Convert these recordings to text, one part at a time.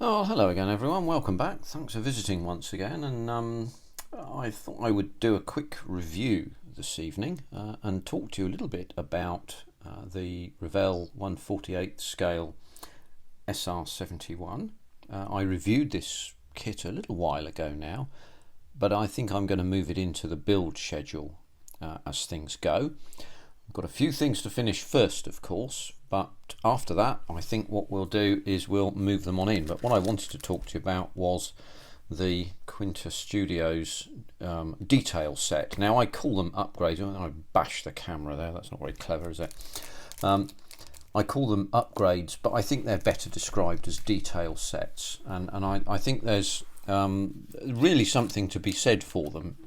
Oh, hello again, everyone. Welcome back. Thanks for visiting once again. And I thought I would do a quick review this evening and talk to you a little bit about the Revell 1/48 scale SR71. I reviewed this kit a little while ago now, but I think I'm going to move it into the build schedule as things go. I've got a few things to finish first, of course, but after that I think what we'll do is we'll move them on in. But what I wanted to talk to you about was the Quinta Studios detail set. Now I call them upgrades. I bashed the camera there, that's not very clever, is it? I call them upgrades, but I think they're better described as detail sets, and I think there's really something to be said for them,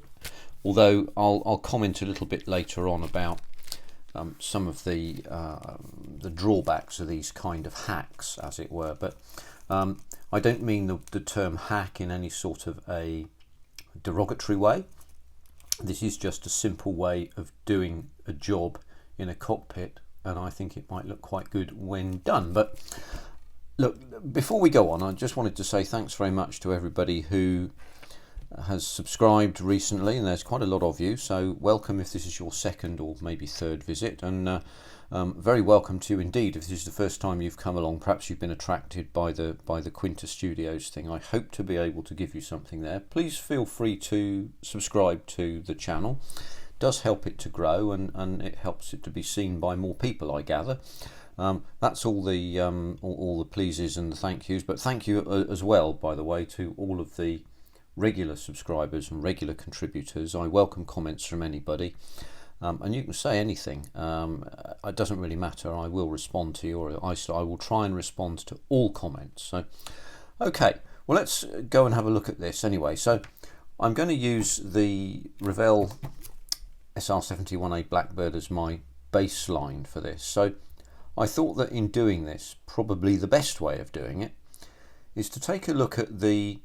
although I'll comment a little bit later on about some of the drawbacks of these kind of hacks, as it were. But I don't mean the term hack in any sort of a derogatory way. This is just a simple way of doing a job in a cockpit, and I think it might look quite good when done. But look, before we go on, I just wanted to say thanks very much to everybody who has subscribed recently, and there's quite a lot of you, so welcome if this is your second or maybe third visit, and very welcome to you indeed if this is the first time you've come along. Perhaps you've been attracted by the Quinta Studios thing. I hope to be able to give you something there. Please feel free to subscribe to the channel. It does help it to grow, and it helps it to be seen by more people, I gather. That's all the pleases and the thank yous, but thank you as well, by the way, to all of the regular subscribers and regular contributors. I welcome comments from anybody, and you can say anything. It doesn't really matter. I will respond to you, or I will try and respond to all comments. So okay, well, let's go and have a look at this anyway. So I'm going to use the Revell SR71A Blackbird as my baseline for this. So I thought that in doing this, probably the best way of doing it is to take a look at the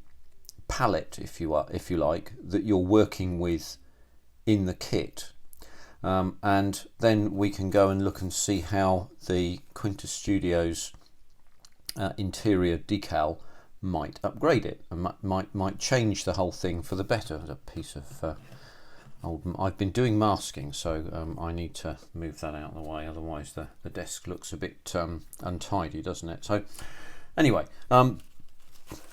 palette, if you like, that you're working with in the kit, and then we can go and look and see how the Quinta Studios interior decal might upgrade it, and might change the whole thing for the better. There's a piece of I've been doing masking, so I need to move that out of the way, otherwise the desk looks a bit untidy, doesn't it? So anyway,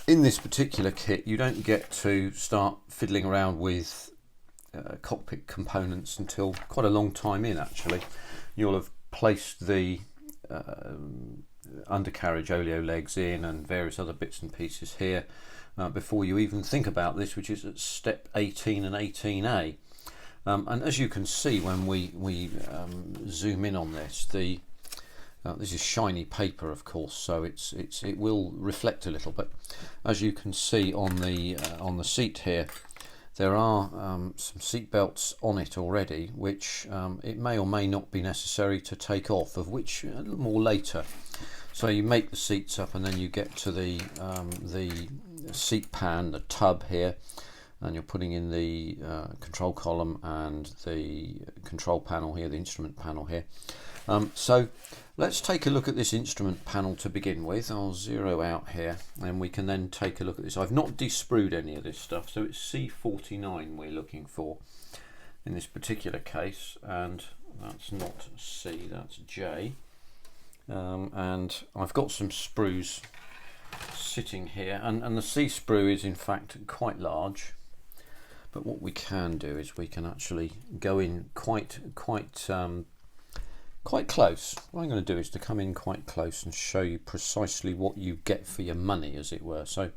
in this particular kit, you don't get to start fiddling around with cockpit components until quite a long time in, actually. You'll have placed the undercarriage oleo legs in and various other bits and pieces here before you even think about this, which is at step 18 and 18A. And as you can see when we zoom in on this, this is shiny paper, of course, so it will reflect a little. But as you can see on the seat here, there are some seat belts on it already, which it may or may not be necessary to take off, of which a little more later. So you make the seats up, and then you get to the seat pan, the tub here, and you're putting in the control column and the control panel here, the instrument panel here. So let's take a look at this instrument panel to begin with. I'll zero out here, and we can then take a look at this. I've not desprued any of this stuff, so it's C49 we're looking for in this particular case, and that's not C, that's J. And I've got some sprues sitting here, and the C sprue is in fact quite large, but what we can do is we can actually go in quite close. What I'm going to do is to come in quite close and show you precisely what you get for your money, as it were. So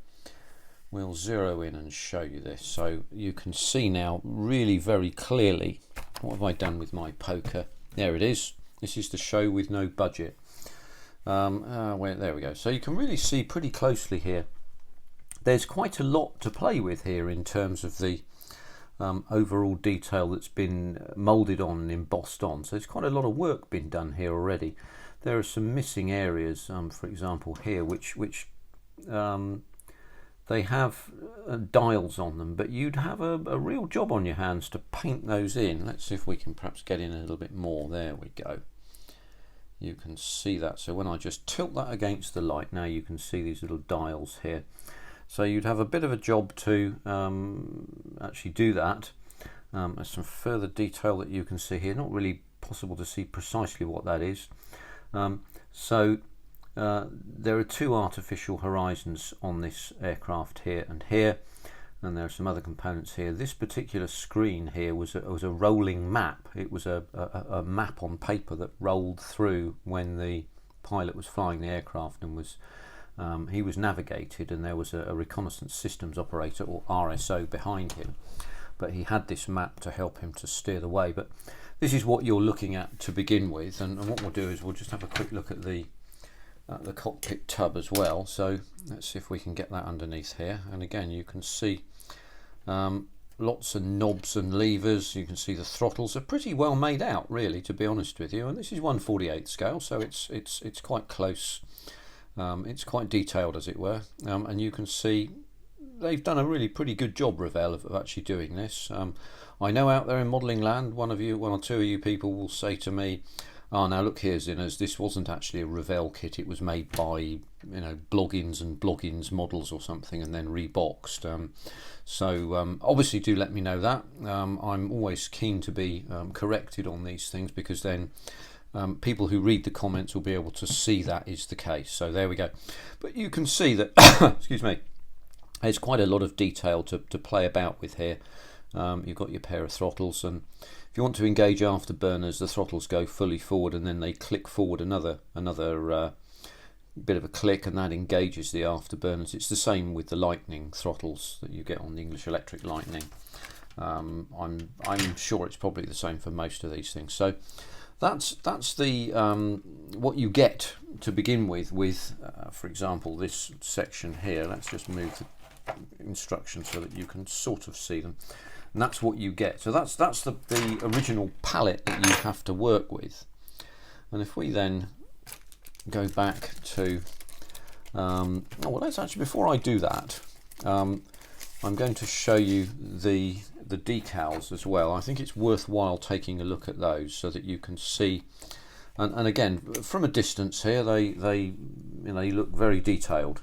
we'll zero in and show you this, so you can see now really very clearly. What have I done with my poker? There it is. This is the show with no budget. There we go. So you can really see pretty closely here. There's quite a lot to play with here in terms of the overall detail that's been moulded on and embossed on. So there's quite a lot of work been done here already. There are some missing areas, for example here, which they have dials on them, but you'd have a real job on your hands to paint those in. Let's see if we can perhaps get in a little bit more. There we go. you can see that. So when I just tilt that against the light, now you can see these little dials here. So you'd have a bit of a job to actually do that. There's some further detail that you can see here. Not really possible to see precisely what that is. There are two artificial horizons on this aircraft here and here, and there are some other components here. This particular screen here was a rolling map. It was a map on paper that rolled through when the pilot was flying the aircraft and was he was navigated, and there was a reconnaissance systems operator, or RSO, behind him, but he had this map to help him to steer the way. But this is what you're looking at to begin with, and what we'll do is we'll just have a quick look at the cockpit tub as well. So let's see if we can get that underneath here, and again you can see lots of knobs and levers. You can see the throttles are pretty well made out, really, to be honest with you, and this is 1/48 scale, so it's quite close. It's quite detailed, as it were, and you can see they've done a really pretty good job, Revell, of actually doing this. I know out there in modelling land, one or two of you people will say to me, "Oh, now look here, Zinners, this wasn't actually a Revell kit. It was made by, Bloggins and Bloggins models or something, and then reboxed." Obviously, do let me know that. I'm always keen to be corrected on these things, because then people who read the comments will be able to see that is the case. So there we go. But you can see that, excuse me, there's quite a lot of detail to play about with here. You've got your pair of throttles, and if you want to engage afterburners, the throttles go fully forward and then they click forward another bit of a click, and that engages the afterburners. It's the same with the Lightning throttles that you get on the English Electric Lightning. I'm sure it's probably the same for most of these things. So that's the what you get to begin with for example, this section here. Let's just move the instructions so that you can sort of see them, and that's what you get. So that's the original palette that you have to work with. And if we then go back to let's actually, before I do that, I'm going to show you the decals as well. I think it's worthwhile taking a look at those so that you can see, and again, from a distance here, they look very detailed.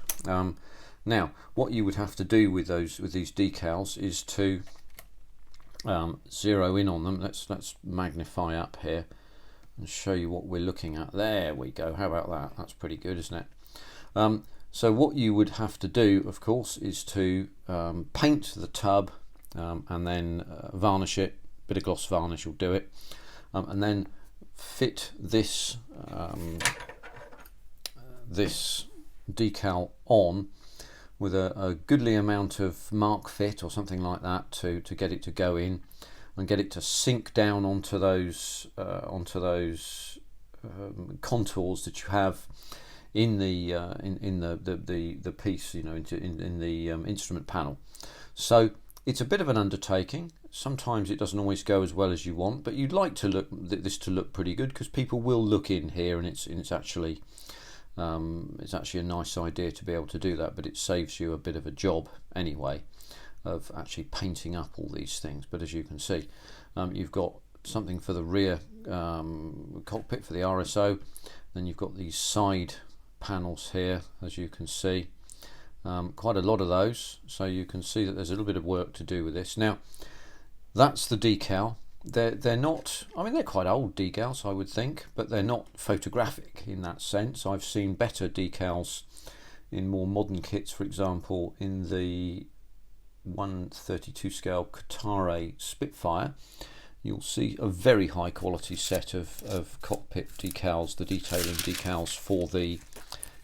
Now, what you would have to do with these decals is to zero in on them. Let's magnify up here and show you what we're looking at. There we go. How about that? That's pretty good, isn't it? So what you would have to do, of course, is to paint the tub and then varnish it. A bit of gloss varnish will do it, and then fit this this decal on with a goodly amount of mark fit or something like that to get it to go in and get it to sink down onto those contours that you have in the piece, in the instrument panel. So it's a bit of an undertaking. Sometimes it doesn't always go as well as you want, but you'd like this to look pretty good, because people will look in here, and it's actually a nice idea to be able to do that, but it saves you a bit of a job anyway of actually painting up all these things. But as you can see, you've got something for the rear cockpit for the RSO, then you've got these side panels here, as you can see, quite a lot of those, so you can see that there's a little bit of work to do with this. Now, that's the decal. They're not, I mean, they're quite old decals, I would think, but they're not photographic in that sense. I've seen better decals in more modern kits. For example, in the 1/32 scale Qatari Spitfire, you'll see a very high quality set of cockpit decals, the detailing decals for the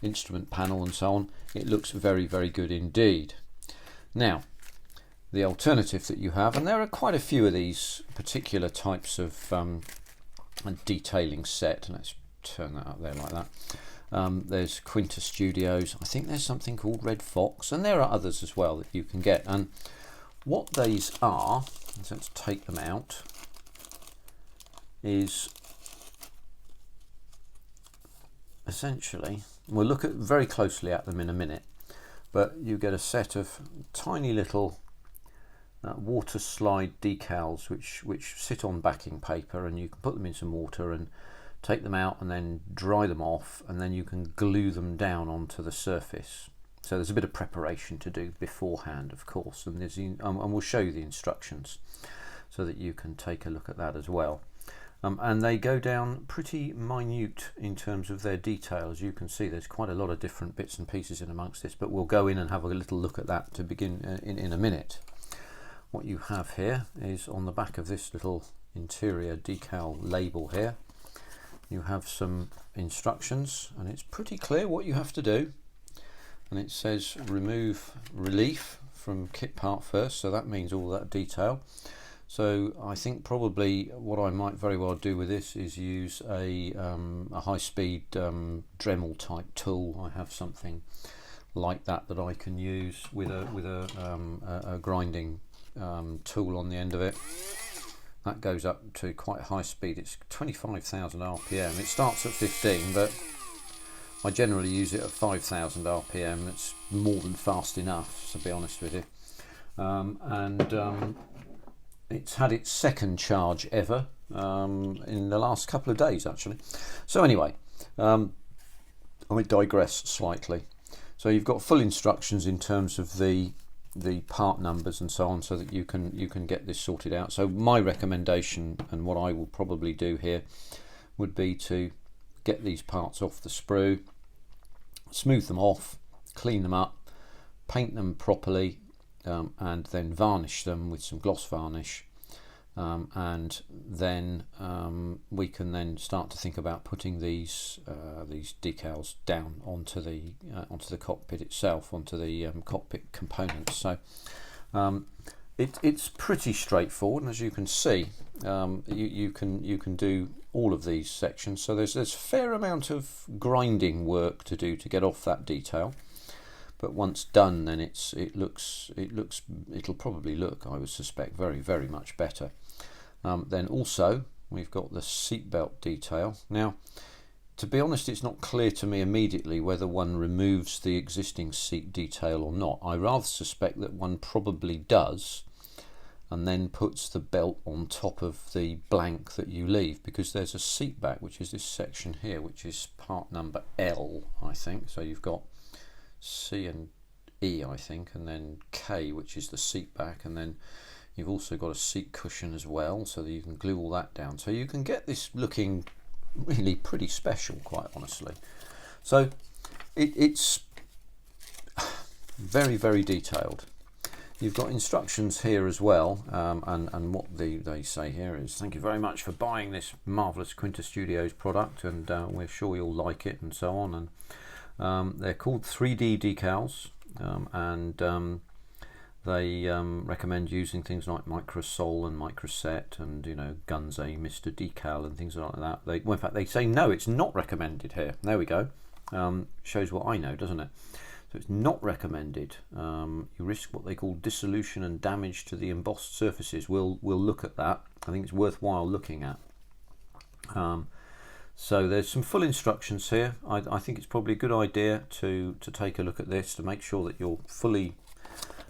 instrument panel and so on. It looks very, very good indeed. Now, the alternative that you have, and there are quite a few of these particular types of detailing set. Let's turn that up there like that. There's Quinta Studios. I think there's something called Red Fox, and there are others as well that you can get. And what these are, let's take them out, is essentially, we'll look at very closely at them in a minute, but you get a set of tiny little water slide decals which sit on backing paper, and you can put them in some water and take them out and then dry them off, and then you can glue them down onto the surface. So there's a bit of preparation to do beforehand, of course, and we'll show you the instructions so that you can take a look at that as well. And they go down pretty minute in terms of their detail. As you can see, there's quite a lot of different bits and pieces in amongst this, but we'll go in and have a little look at that to begin in a minute. What you have here is on the back of this little interior decal label here, you have some instructions, and it's pretty clear what you have to do. And it says remove relief from kit part first, so that means all that detail. So I think probably what I might very well do with this is use a high-speed Dremel type tool. I have something like that I can use with a grinding tool on the end of it. That goes up to quite high speed. It's 25,000 RPM. It starts at 15, but I generally use it at 5,000 RPM. It's more than fast enough, to be honest with you. It's had its second charge ever in the last couple of days, actually. So anyway, I digress slightly. So you've got full instructions in terms of the part numbers and so on, so that you can get this sorted out. So my recommendation, and what I will probably do here, would be to get these parts off the sprue, smooth them off, clean them up, paint them properly, and then varnish them with some gloss varnish, and then we can then start to think about putting these decals down onto the cockpit itself, onto the cockpit components. So it's pretty straightforward, and as you can see, you can do all of these sections. So there's a fair amount of grinding work to do to get off that detail. But once done, then it'll probably look, I would suspect, very, very much better. Then also we've got the seatbelt detail. Now, to be honest, it's not clear to me immediately whether one removes the existing seat detail or not. I rather suspect that one probably does, and then puts the belt on top of the blank that you leave, because there's a seat back, which is this section here, which is part number L, I think. So you've got C and E, I think, and then K, which is the seat back, and then you've also got a seat cushion as well, so that you can glue all that down. So you can get this looking really pretty special, quite honestly. So it's very, very detailed. You've got instructions here as well, and what they say here is, thank you very much for buying this marvellous Quinta Studios product, and we're sure you'll like it, and so on. And they're called 3D decals, and they recommend using things like Microsol and Microset, and Gunze Mr. Decal and things like that. Well, in fact, they say no, it's not recommended here. There we go. Shows what I know, doesn't it? So it's not recommended. You risk what they call dissolution and damage to the embossed surfaces. We'll look at that. I think it's worthwhile looking at. So there's some full instructions here. I think it's probably a good idea to take a look at this to make sure that you're fully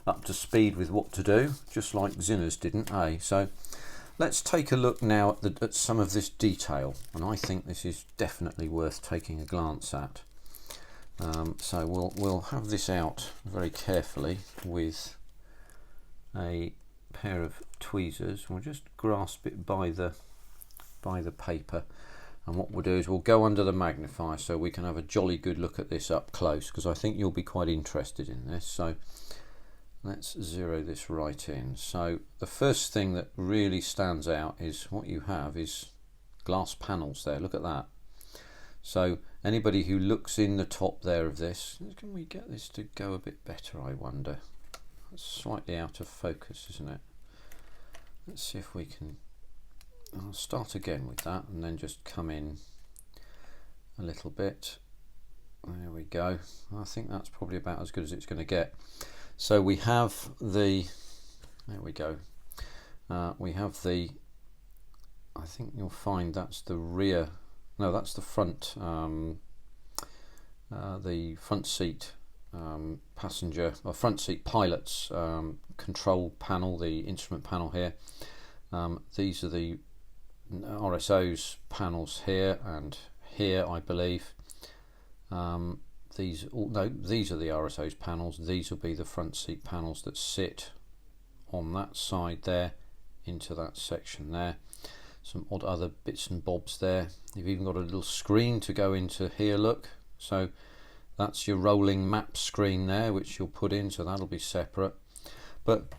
up to speed with what to do, just like Zinner's didn't, eh? So let's take a look now at some of this detail, and I think this is definitely worth taking a glance at. So we'll have this out very carefully with a pair of tweezers. We'll just grasp it by the paper. And what we'll do is we'll go under the magnifier so we can have a jolly good look at this up close, because I think you'll be quite interested in this. So let's zero this right in. So the first thing that really stands out is what you have is glass panels there. Look at that. So anybody who looks in the top there of this, can we get this to go a bit better, I wonder? It's slightly out of focus, isn't it? Let's see if we can. I'll start again with that and then just come in a little bit. There we go. I think that's probably about as good as it's going to get. So we have the, there we go. We have the, I think you'll find that's the rear, no, that's the front seat passenger, or front seat pilot's control panel, the instrument panel here. These are the RSO's panels here and here, I believe. These are the RSO's panels. These will be the front seat panels that sit on that side there into that section there. Some odd other bits and bobs there. You've even got a little screen to go into here, look. So that's your rolling map screen there, which you'll put in, so that'll be separate. But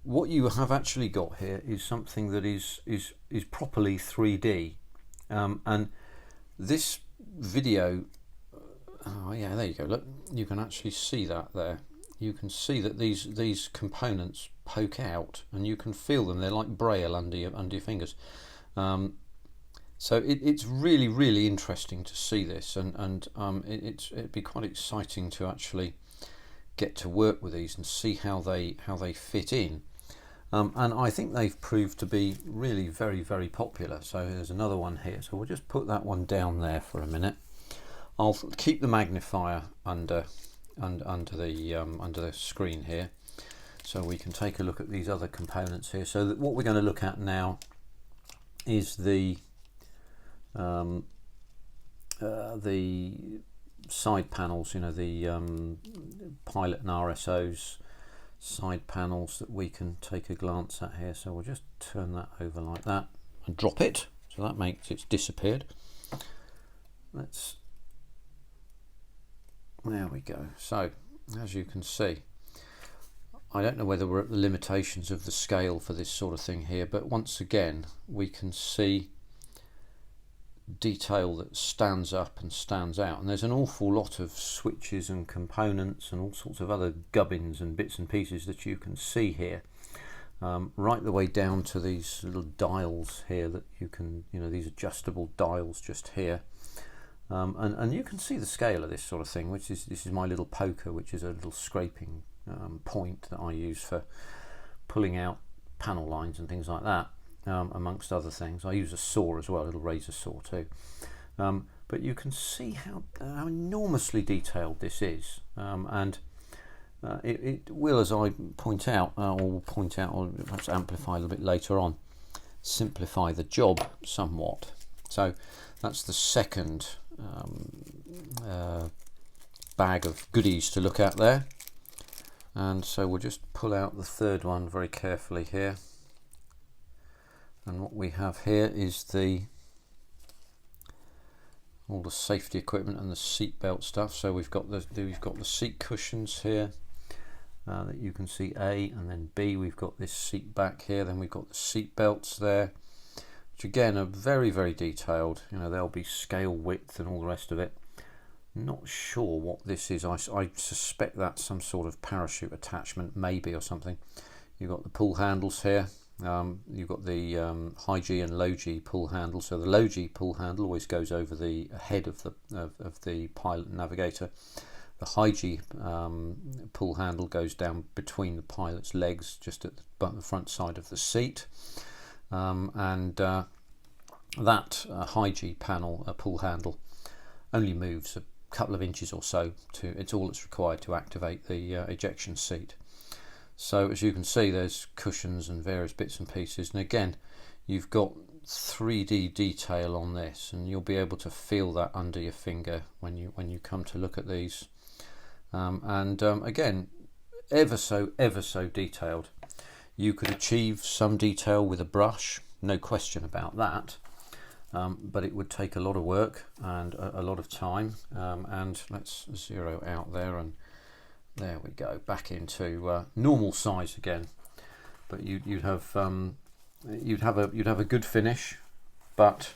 what you have actually got here is something that is properly 3D, and this video, oh yeah, there you go, look, you can actually see that there. You can see that these components poke out, and you can feel them. They're like braille under your fingers. So it's really interesting to see this, and it'd be quite exciting to actually get to work with these and see how they fit in. And I think they've proved to be really very popular. So there's another one here. So we'll just put that one down there for a minute. I'll keep the magnifier under the screen here, so we can take a look at these other components here. So that what we're going to look at now is the side panels, you know, the pilot and RSO's side panels that we can take a glance at here. So we'll just turn that over like that and drop it, so that makes it's disappeared. There we go. So as you can see, I don't know whether we're at the limitations of the scale for this sort of thing here, but once again we can see detail that stands up and stands out, and there's an awful lot of switches and components and all sorts of other gubbins and bits and pieces that you can see here, right the way down to these little dials here that you can, you know, these adjustable dials just here, and you can see the scale of this sort of thing, which is, this is my little poker, which is a little scraping point that I use for pulling out panel lines and things like that. Amongst other things, I use a saw as well, a little razor saw too. But you can see how enormously detailed this is, and it will, as I point out, or perhaps amplify a little bit later on, simplify the job somewhat. So that's the second bag of goodies to look at there, and so we'll just pull out the third one very carefully here. And what we have here is all the safety equipment and the seat belt stuff. So we've got the seat cushions here that you can see A, and then B we've got this seat back here. Then we've got the seat belts there, which again are very detailed. You know, there'll be scale width and all the rest of it. Not sure what this is. I suspect that's some sort of parachute attachment, maybe, or something. You've got the pull handles here. You've got the high G and low G pull handle. So the low G pull handle always goes over the head of the pilot and navigator. The high G pull handle goes down between the pilot's legs, just at the front side of the seat, and that high G panel pull handle only moves a couple of inches or so. It's all that's required to activate the ejection seat. So as you can see, there's cushions and various bits and pieces, and again you've got 3D detail on this, and you'll be able to feel that under your finger when you come to look at these, again, ever so detailed. You could achieve some detail with a brush, no question about that, but it would take a lot of work and a lot of time, and let's zero out there, and there we go, back into normal size again. But you'd have a good finish, but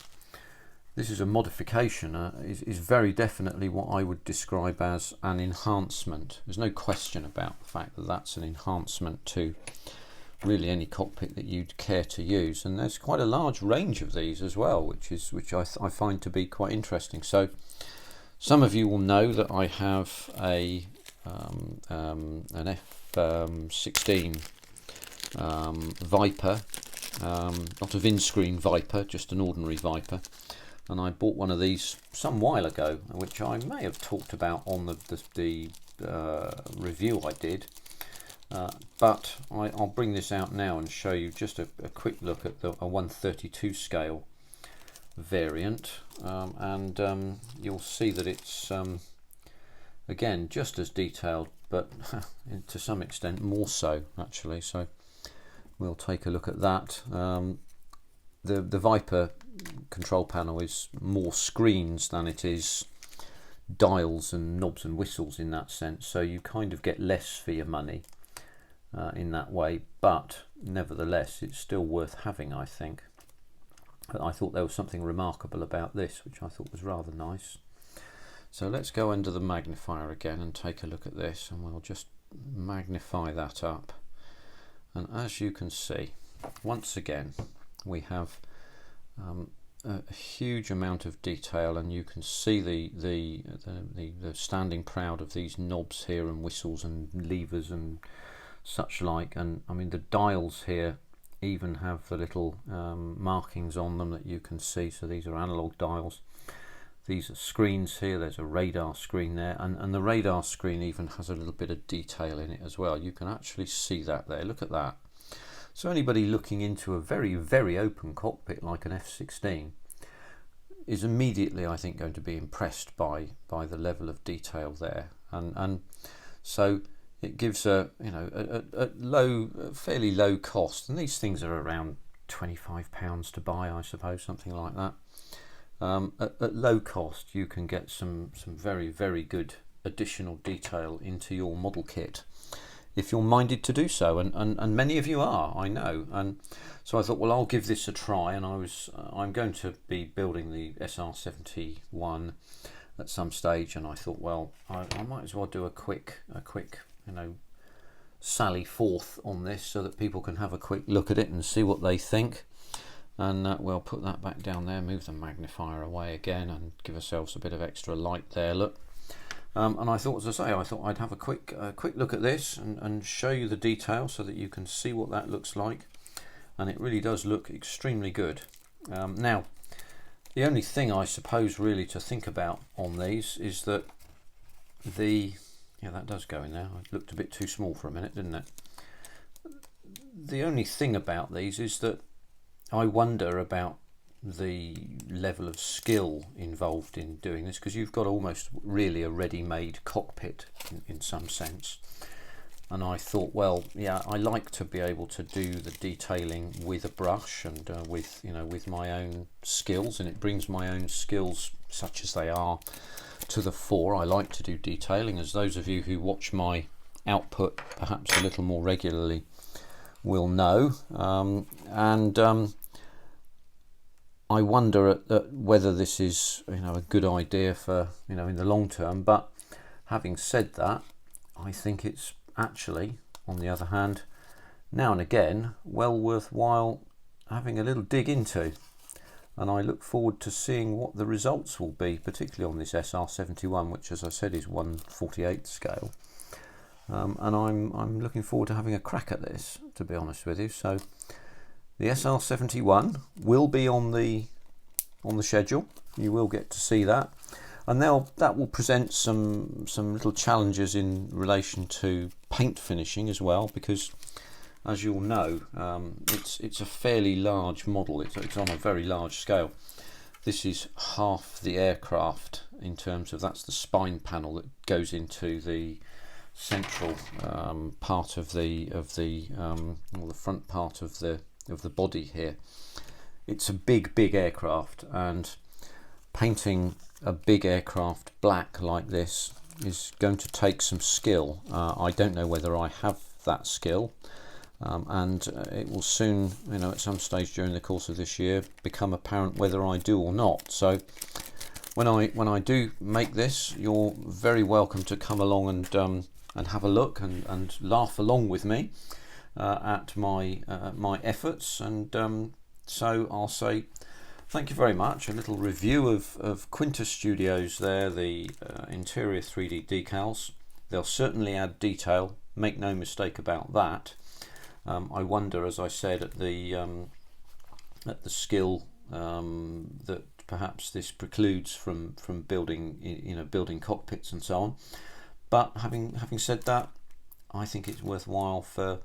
this is a modification. Is very definitely what I would describe as an enhancement. There's no question about the fact that that's an enhancement to really any cockpit that you'd care to use, and there's quite a large range of these as well, which I find to be quite interesting. So some of you will know that I have an F-16 Viper, not a Windscreen Viper, just an ordinary Viper, and I bought one of these some while ago, which I may have talked about on the review I did, but I'll bring this out now and show you just a quick look at a 132 scale variant, and you'll see that it's again just as detailed, but to some extent more so actually. So we'll take a look at that. The Viper control panel is more screens than it is dials and knobs and whistles in that sense, so you kind of get less for your money in that way, but nevertheless it's still worth having, I think. I thought there was something remarkable about this, which I thought was rather nice. So let's go under the magnifier again and take a look at this, and we'll just magnify that up. And as you can see, once again we have a huge amount of detail, and you can see the standing proud of these knobs here and whistles and levers and such like. And I mean, the dials here even have the little markings on them that you can see. So these are analog dials. These are screens here. There's a radar screen there, and the radar screen even has a little bit of detail in it as well. You can actually see that there. Look at that. So anybody looking into a very, very open cockpit like an F-16 is immediately, I think, going to be impressed by the level of detail there, and so it gives a fairly low cost, and these things are around £25 to buy, I suppose, something like that. At low cost, you can get some very, very good additional detail into your model kit, if you're minded to do so, and many of you are, I know. And so I thought, well, I'll give this a try, and I'm going to be building the SR71 at some stage, and I thought, well, I might as well do a quick sally forth on this, so that people can have a quick look at it and see what they think. And we'll put that back down there, move the magnifier away again, and give ourselves a bit of extra light there. Look. And I thought, as I say, I thought I'd have a quick look at this and show you the detail so that you can see what that looks like. And it really does look extremely good. Now, the only thing I suppose really to think about on these is that that does go in there. It looked a bit too small for a minute, didn't it? The only thing about these is that I wonder about the level of skill involved in doing this, because you've got almost really a ready-made cockpit in some sense. And I thought, well, yeah, I like to be able to do the detailing with a brush and with my own skills, and it brings my own skills, such as they are, to the fore. I like to do detailing, as those of you who watch my output perhaps a little more regularly will know. I wonder at whether this is a good idea for in the long term. But having said that, I think it's actually, on the other hand, now and again well worthwhile having a little dig into, and I look forward to seeing what the results will be, particularly on this SR71, which, as I said, is 1/48 scale. And I'm looking forward to having a crack at this, to be honest with you. So the SR71 will be on the schedule. You will get to see that, and that will present some little challenges in relation to paint finishing as well, because, as you'll know, it's a fairly large model. It's on a very large scale. This is half the aircraft in terms of, that's the spine panel that goes into the central part of the front part of the body here. It's a big aircraft, and painting a big aircraft black like this is going to take some skill. I don't know whether I have that skill, and it will soon, at some stage during the course of this year, become apparent whether I do or not. So when I do make this, you're very welcome to come along and have a look and laugh along with me at my efforts. And so I'll say thank you very much. A little review of Quinta Studios there, the interior 3D decals. They'll certainly add detail, make no mistake about that. I wonder, as I said, at the skill that perhaps this precludes from building building cockpits and so on. But having said that, I think it's worthwhile for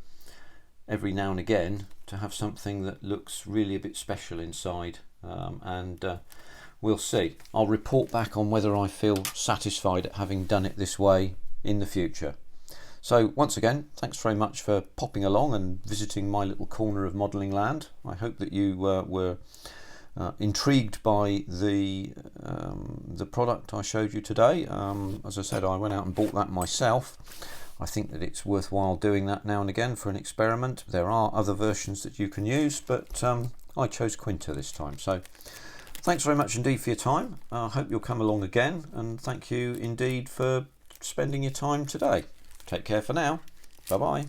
every now and again to have something that looks really a bit special inside, and we'll see. I'll report back on whether I feel satisfied at having done it this way in the future. So once again, thanks very much for popping along and visiting my little corner of modelling land. I hope that you were intrigued by the product I showed you today. As I said, I went out and bought that myself. I think that it's worthwhile doing that now and again for an experiment. There are other versions that you can use, but I chose Quinta this time. So thanks very much indeed for your time. I hope you'll come along again, and thank you indeed for spending your time today. Take care for now. Bye bye.